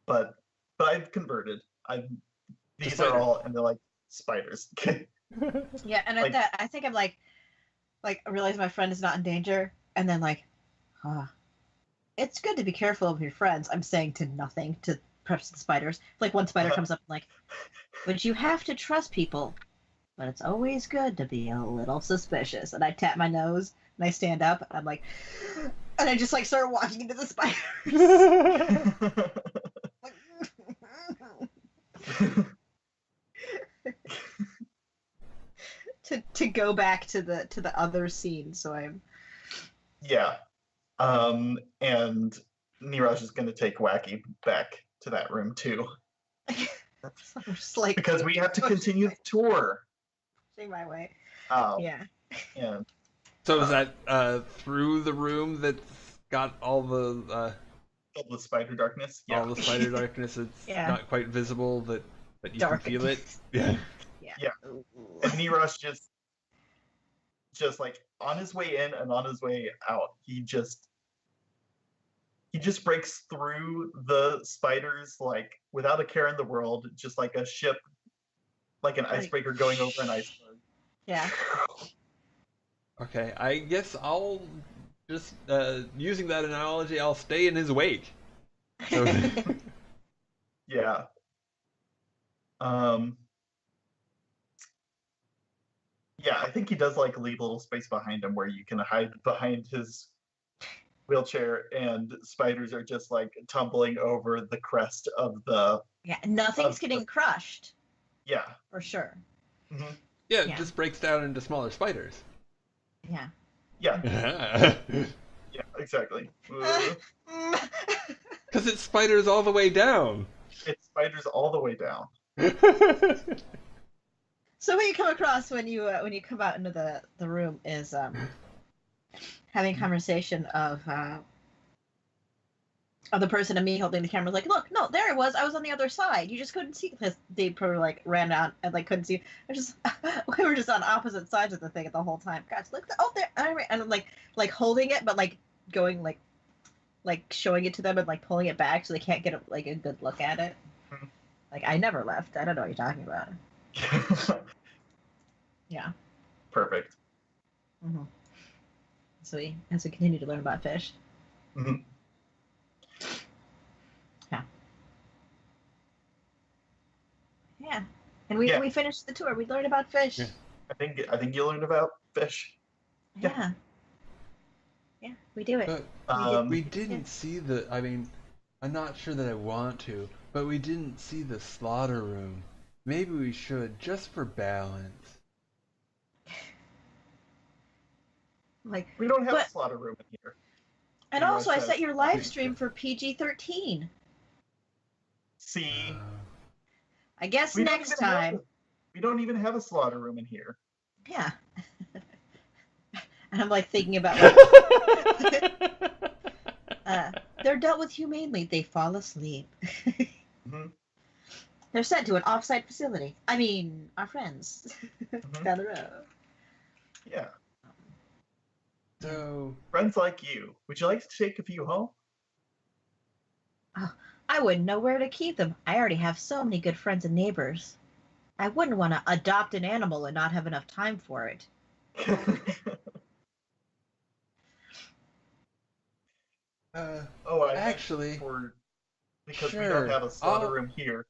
but I've converted. These are all, and they're like spiders. Yeah, and Like- I think I'm like I realize my friend is not in danger, and then like, it's good to be careful of your friends. I'm saying to nothing to press the spiders. Like one spider comes up and like, but you have to trust people. But it's always good to be a little suspicious. And I tap my nose and I stand up and I'm like, and I just like start walking into the spiders. to go back to the other scene. So I'm. Yeah. And Niraj is going to take Wacky back to that room too. I'm just like, because we have to continue the tour. My way. Yeah. So is that through the room that's got all the spider darkness? Yeah. All the spider darkness that's not quite visible, but you can feel it? Yeah. Yeah. And Niraj just like on his way in and on his way out, he just breaks through the spiders like without a care in the world, just like a ship, like an icebreaker going over an iceberg. Yeah. Okay, I guess I'll just using that analogy, I'll stay in his wake. So... Yeah. Yeah, I think he does like leave a little space behind him where you can hide behind his wheelchair, and spiders are just like tumbling over the crest of the. Yeah, nothing's getting crushed. Yeah. For sure. Mm-hmm. Yeah, it just breaks down into smaller spiders. Yeah. Yeah. Yeah, exactly. Because it's spiders all the way down. It's spiders all the way down. So what you come across when you come out into the room is having a conversation of the person and me holding the camera, like, look, no, there it was. I was on the other side. You just couldn't see because they probably like ran out and like couldn't see. We were just on opposite sides of the thing the whole time. Guys, look, there, and I'm like holding it, but like going like showing it to them and like pulling it back so they can't get a good look at it. Mm-hmm. Like I never left. I don't know what you're talking about. Yeah. Perfect. Mm-hmm. So as we continue to learn about fish. Mm-hmm. Yeah. Yeah. And we finished the tour. We learned about fish. Yeah. I think you learned about fish. Yeah. Yeah, we do it. But we didn't see the. I mean, I'm not sure that I want to, but we didn't see the slaughter room. Maybe we should, just for balance. Like we don't have a slaughter room in here. And also, I set your live stream for PG-13. See. I guess next time. We don't even have a slaughter room in here. Yeah. And I'm like thinking about they're dealt with humanely. They fall asleep. Mm-hmm. They're sent to an off-site facility. I mean, our friends down the road. Yeah. So, friends like you, would you like to take a few home? Oh, I wouldn't know where to keep them. I already have so many good friends and neighbors. I wouldn't want to adopt an animal and not have enough time for it. Actually, because sure. We don't have a slaughter room here,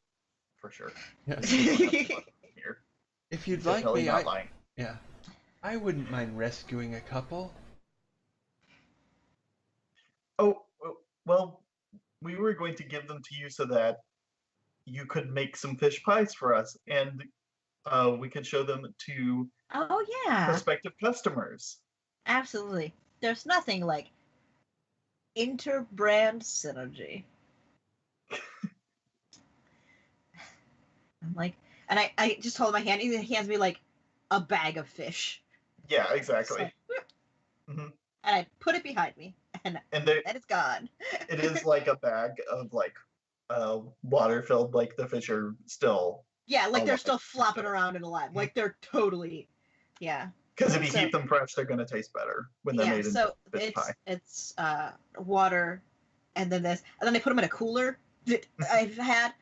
for sure. Yeah. If you'd like me, I wouldn't mind rescuing a couple. Oh, well, we were going to give them to you so that you could make some fish pies for us, and we could show them to prospective customers. Absolutely. There's nothing like inter-brand synergy. I'm like, and I just hold my hand, and he hands me like a bag of fish. Yeah, exactly. Like, and I put it behind me, and it's gone. It is like a bag of like water filled, like the fish are still. Yeah, like they're still flopping around and alive. Like they're totally, yeah. Because if you keep them fresh, they're gonna taste better when they're made into fish pie. It's water, and then this, and then I put them in a cooler that I've had.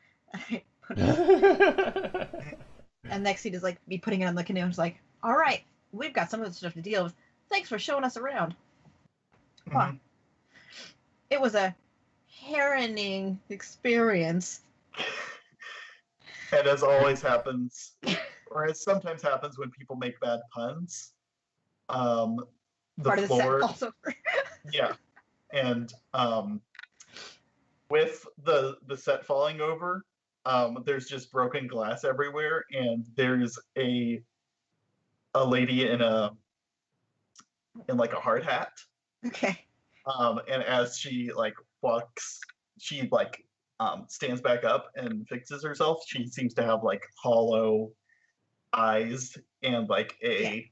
And next scene is like me putting it on the canoe. And it's like, all right, we've got some of the stuff to deal with. Thanks for showing us around. Wow. It was a harrowing experience. And as always happens, or as sometimes happens when people make bad puns, the part of the floor set falls over. Yeah, and with the set falling over, there's just broken glass everywhere, and there's a lady in like a hard hat. Okay. And as she like walks, she like stands back up and fixes herself. She seems to have like hollow eyes and like a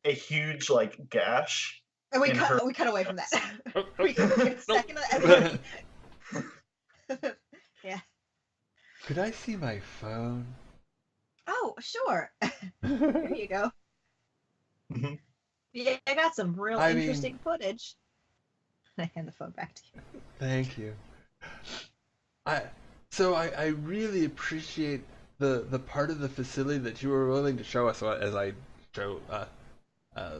huge like gash. And we cut away from that. We a second. Yeah. Could I see my phone? Oh, sure. Here you go. Yeah, I got some real interesting footage. I hand the phone back to you. Thank you. I really appreciate the part of the facility that you were willing to show us as I show I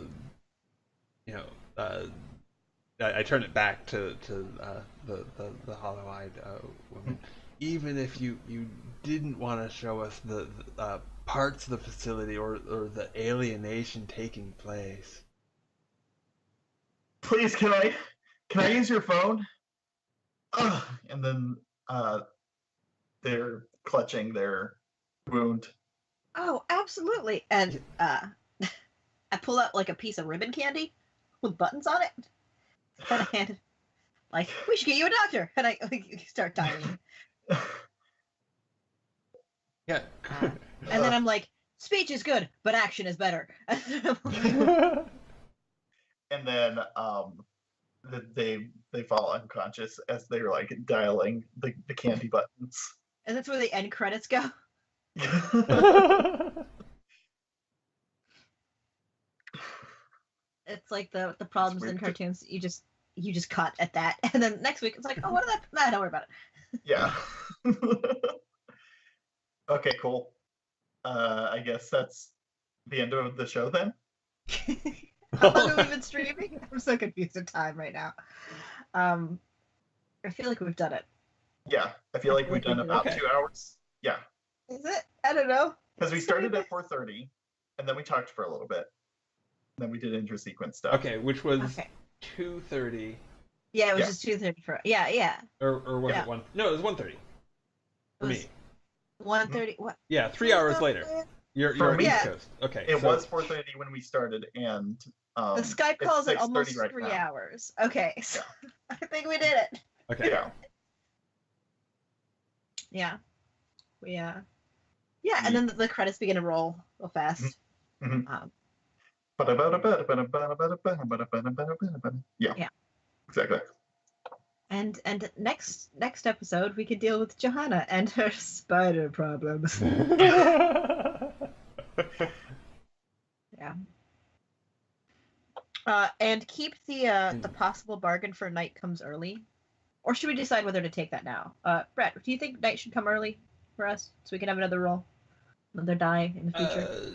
turn it back to the hollow-eyed woman. Even if you didn't want to show us the parts of the facility or the alienation taking place. Please, can I use your phone? And then they're clutching their wound. Oh, absolutely. And I pull out like a piece of ribbon candy with buttons on it. And I hand it, like, we should get you a doctor. And I start dying. Yeah. And then I'm like, speech is good, but action is better. And then they fall unconscious as they're like dialing the candy buttons. And that's where the end credits go. It's like the problems in cartoons. You just cut at that, and then next week it's like, oh, what did that? Nah, don't worry about it. Yeah. Okay, cool. I guess that's the end of the show then. How long have we been streaming? I'm so confused in time right now. I feel like we've done it. Yeah, I feel like we've done about 2 hours. Yeah. Is it? I don't know. Because we started at 4:30, and then we talked for a little bit. Then we did inter-sequence stuff. Okay, which was 2:30. Yeah, it was just 2:30 for yeah. Or was it 1? No, it was 1:30 for me. 1:30. What? Yeah, 3 hours later. You're on East Coast. Okay. It was 4:30 when we started, and the Skype calls it almost right 3 now. hours. Okay, so I think we did it. Okay. Yeah. Yeah, and then the credits begin to roll real fast. Yeah. Exactly. And next episode we could deal with Johanna and her spider problems. Yeah. And keep the possible bargain for night comes early, or should we decide whether to take that now? Brett, do you think night should come early for us so we can have another roll, another die in the future?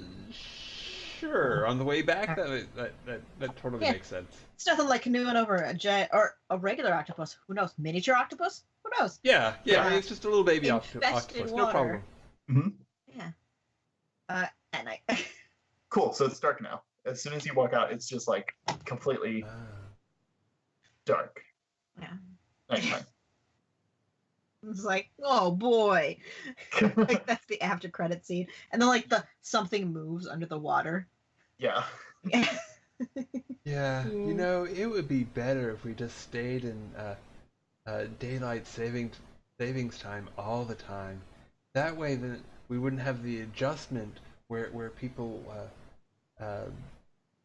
Sure. On the way back, that totally makes sense. It's nothing like canoeing over a giant or a regular octopus. Who knows? Miniature octopus? Who knows? Yeah. It's just a little baby octopus. Water. No problem. Yeah. At night. Cool. So it's dark now. As soon as you walk out, it's just like completely dark. Yeah. Nighttime. It's like, oh boy. Like that's the after credit scene. And then like something moves under the water. Yeah. Yeah. It would be better if we just stayed in daylight savings time all the time. That way then we wouldn't have the adjustment where people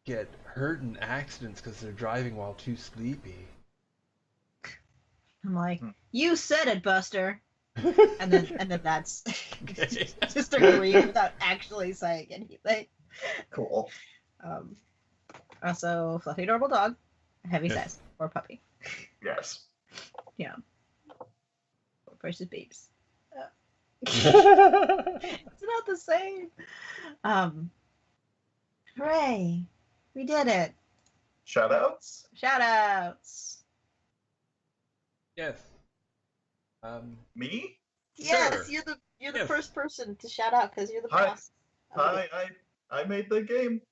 get hurt in accidents because they're driving while too sleepy. I'm like, you said it, Buster. and then that's just agreeing without actually saying anything. Cool. Also, fluffy, adorable dog, heavy size, or puppy. Yes. Yeah. Versus babes. It's not the same. Hooray! We did it. Shoutouts. Shoutouts. Yes. Me? Yes, Sure. you're the first person to shout out because you're the boss. Hi, I made the game.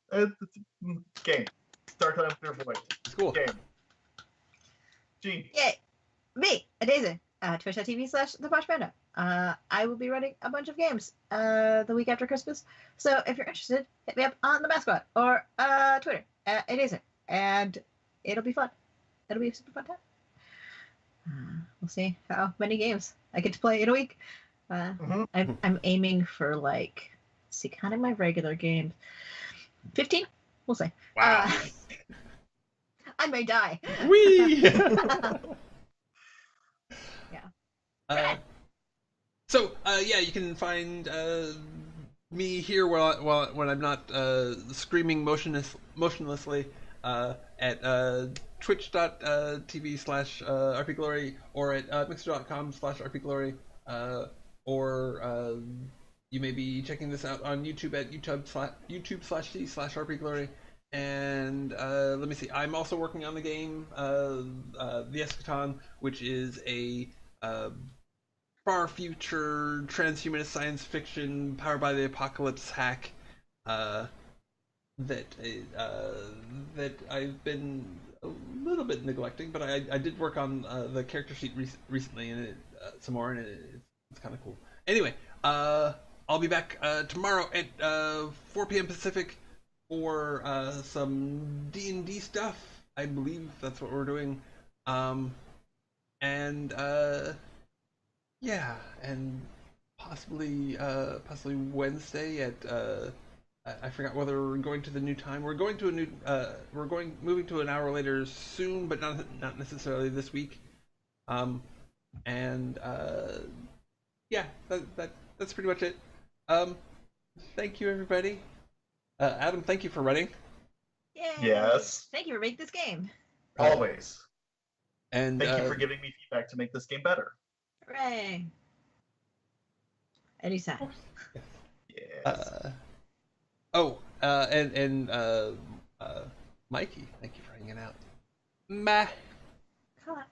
Game. Start time for voice. School. Game. Gene. Yay! Me, Daisy. Twitch.tv/ThePoshPanda. I will be running a bunch of games the week after Christmas. So if you're interested, hit me up on the mascot or Twitter @Daisy, and it'll be fun. It'll be a super fun time. We'll see how many games I get to play in a week. I'm aiming for counting my regular games, 15. We'll see. Wow. I may die. Whee! Yeah. You can find me here when I'm not screaming motionlessly at twitch.tv/RPGlory or at mixer.com/RPGlory, or you may be checking this out on YouTube at YouTube/C/RPGlory. And let me see, I'm also working on the game, the Eschaton, which is a far future transhumanist science fiction powered by the apocalypse hack that I've been a little bit neglecting, but I did work on the character sheet recently, and some more, and it's kind of cool. Anyway, I'll be back tomorrow at 4 p.m. Pacific for some D&D stuff. I believe that's what we're doing. And possibly Wednesday at I forgot whether we're going to the new time. We're going to a new moving to an hour later soon, but not necessarily this week. That's pretty much it. Thank you, everybody. Adam, thank you for running. Yay! Yes. Thank you for making this game. Always. And thank you for giving me feedback to make this game better. Hooray! Anytime. Yes. Mikey, thank you for hanging out. Bye. Bye.